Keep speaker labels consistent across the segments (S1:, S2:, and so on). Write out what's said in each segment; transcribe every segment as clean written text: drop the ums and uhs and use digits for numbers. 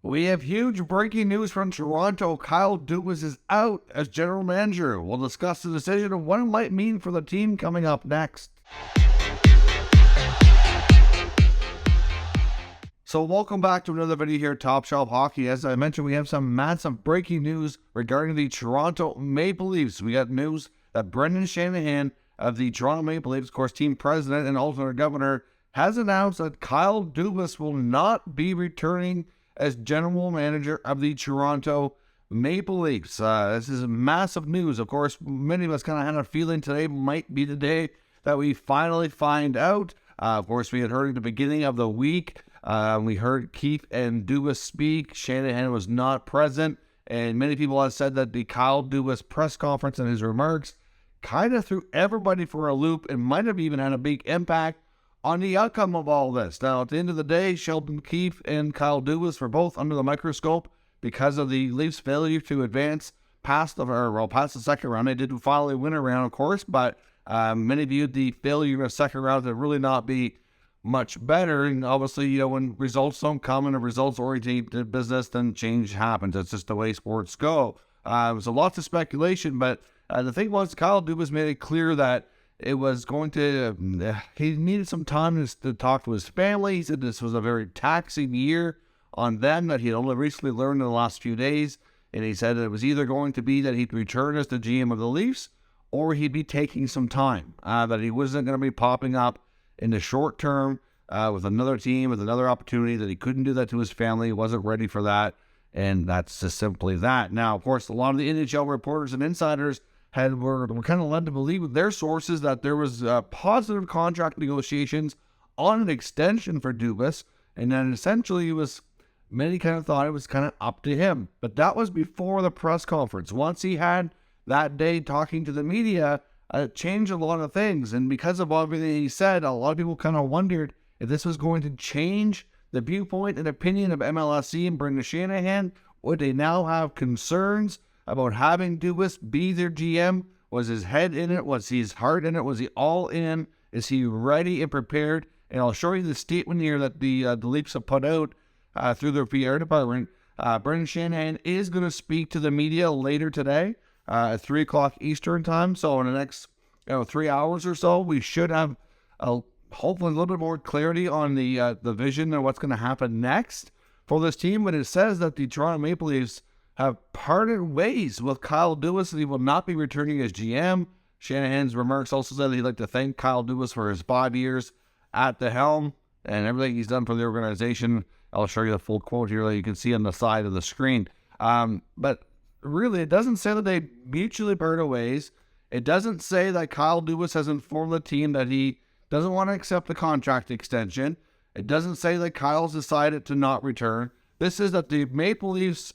S1: We have huge breaking news from Toronto. Kyle Dubas is out as general manager. We'll discuss the decision and what it might mean for the team coming up next. So welcome back to another video here at Top Shelf Hockey. As I mentioned, we have some massive breaking news regarding the Toronto Maple Leafs. We got news that Brendan Shanahan of the Toronto Maple Leafs, of course, team president and alternate governor, has announced that Kyle Dubas will not be returning as general manager of the Toronto Maple Leafs. This is massive news. Of course, many of us kind of had a feeling today might be the day that we finally find out. Of course, we had heard at the beginning of the week, we heard Keith and Dubas speak. Shanahan was not present, and many people have said that the Kyle Dubas press conference and his remarks kind of threw everybody for a loop and might have even had a big impact on the outcome of all this. Now, at the end of the day, Sheldon Keefe and Kyle Dubas were both under the microscope because of the Leafs' failure to advance past the second round. They did finally win a round, of course, but many viewed the failure of the second round to really not be much better. And obviously, when results don't come in a results-oriented business, then change happens. It's just the way sports go. It was a lot of speculation, but the thing was, Kyle Dubas made it clear that it was going to, he needed some time to talk to his family. He said this was a very taxing year on them that he had only recently learned in the last few days. And he said it was either going to be that he'd return as the GM of the Leafs or he'd be taking some time, that he wasn't going to be popping up in the short term with another team, with another opportunity, that he couldn't do that to his family. He wasn't ready for that. And that's just simply that. Now, of course, a lot of the NHL reporters and insiders were kind of led to believe with their sources that there was positive contract negotiations on an extension for Dubas, and then essentially many kind of thought it was kind of up to him. But that was before the press conference. Once he had that day talking to the media, it changed a lot of things, and because of everything he said, a lot of people kind of wondered if this was going to change the viewpoint and opinion of MLSE and Brendan Shanahan. Would they now have concerns about having Dubas be their GM? Was his head in it? Was his heart in it? Was he all in? Is he ready and prepared? And I'll show you the statement here that the Leafs have put out through their PR department. Brendan Shanahan is going to speak to the media later today at 3 o'clock Eastern time. So in the next 3 hours or so, we should have hopefully a little bit more clarity on the vision and what's going to happen next for this team. But it says that the Toronto Maple Leafs have parted ways with Kyle Dubas, and he will not be returning as GM. Shanahan's remarks also said that he'd like to thank Kyle Dubas for his 5 years at the helm and everything he's done for the organization. I'll show you the full quote here that you can see on the side of the screen. But really, it doesn't say that they mutually parted ways. It doesn't say that Kyle Dubas has informed the team that he doesn't want to accept the contract extension. It doesn't say that Kyle's decided to not return. This is that the Maple Leafs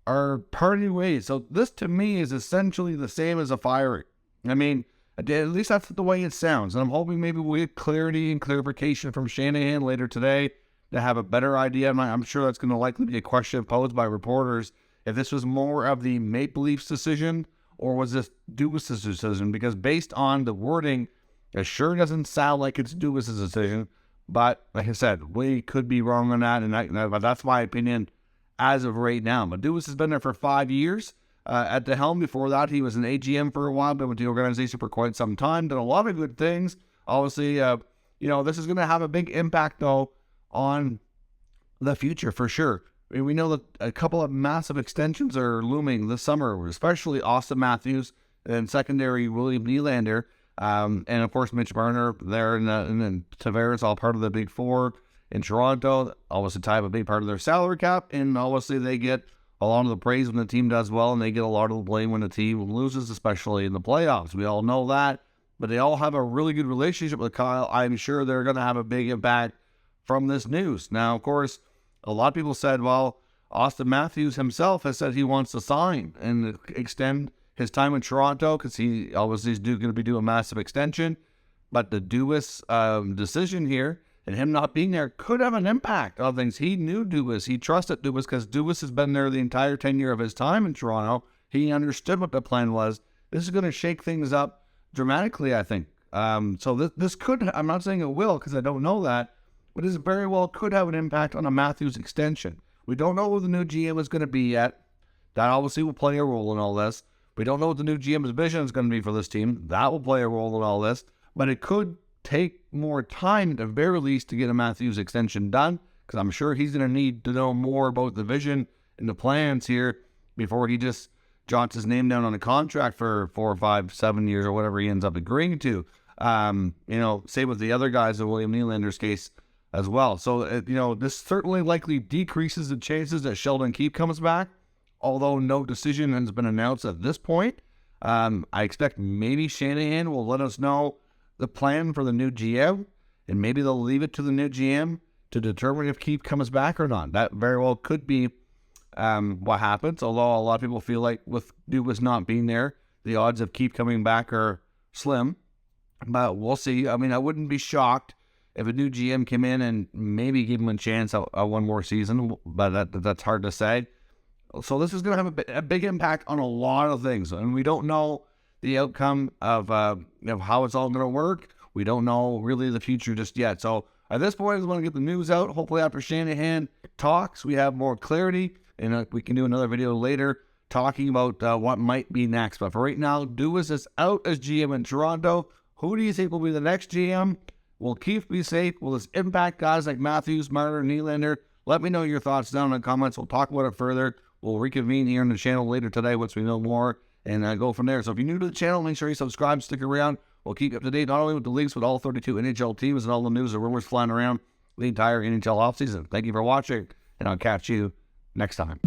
S1: are parting ways. So this to me is essentially the same as a firing. I mean, at least that's the way it sounds. And I'm hoping maybe we get clarity and clarification from Shanahan later today to have a better idea. I'm sure that's going to likely be a question posed by reporters if this was more of the Maple Leafs decision or was this Dubas' decision, because based on the wording, it sure doesn't sound like it's Dubas' decision. But like I said, we could be wrong on that, and that's my opinion as of right now. But Dubas has been there for 5 years at the helm. Before that, he was an AGM for a while, been with the organization for quite some time, done a lot of good things. Obviously, this is going to have a big impact, though, on the future for sure. I mean, we know that a couple of massive extensions are looming this summer, especially Austin Matthews and secondary William Nylander, and of course Mitch Marner there, and then Tavares, all part of the Big Four in Toronto. Obviously tie up a big part of their salary cap, and obviously they get a lot of the praise when the team does well, and they get a lot of the blame when the team loses, especially in the playoffs. We all know that, but they all have a really good relationship with Kyle. I'm sure they're going to have a big impact from this news. Now, of course, a lot of people said, well, Austin Matthews himself has said he wants to sign and extend his time in Toronto because he obviously is going to be doing a massive extension. But the Dubas decision here and him not being there could have an impact on things. He knew Dubas. He trusted Dubas because Dubas has been there the entire tenure of his time in Toronto. He understood what the plan was. This is going to shake things up dramatically, I think. So this could, I'm not saying it will because I don't know that, but this very well could have an impact on a Matthews extension. We don't know who the new GM is going to be yet. That obviously will play a role in all this. We don't know what the new GM's vision is going to be for this team. That will play a role in all this. But it could take more time at the very least to get a Matthews extension done, because I'm sure he's going to need to know more about the vision and the plans here before he just jots his name down on a contract for 4 or 5, 7 years or whatever he ends up agreeing to. Same with the other guys in William Nylander's case as well. So, this certainly likely decreases the chances that Sheldon Keefe comes back, although no decision has been announced at this point. I expect maybe Shanahan will let us know the plan for the new GM, and maybe they'll leave it to the new GM to determine if Keefe comes back or not. That very well could be what happens, although a lot of people feel like with Dubas not being there, the odds of Keefe coming back are slim. But we'll see. I mean, I wouldn't be shocked if a new GM came in and maybe give him a chance at one more season, but that's hard to say. So this is going to have a big impact on a lot of things, and we don't know the outcome of how it's all going to work. We don't know really the future just yet. So at this point, I just want to get the news out. Hopefully after Shanahan talks, we have more clarity, and we can do another video later talking about what might be next. But for right now, Dubas is out as GM in Toronto. Who do you think will be the next GM? Will Keefe be safe? Will this impact guys like Matthews, Marner, Nylander? Let me know your thoughts down in the comments. We'll talk about it further. We'll reconvene here on the channel later today once we know more, and go from there. So if you're new to the channel, make sure you subscribe, stick around. We'll keep you up to date not only with the leagues, but all 32 NHL teams and all the news and rumors flying around the entire NHL offseason. Thank you for watching, and I'll catch you next time.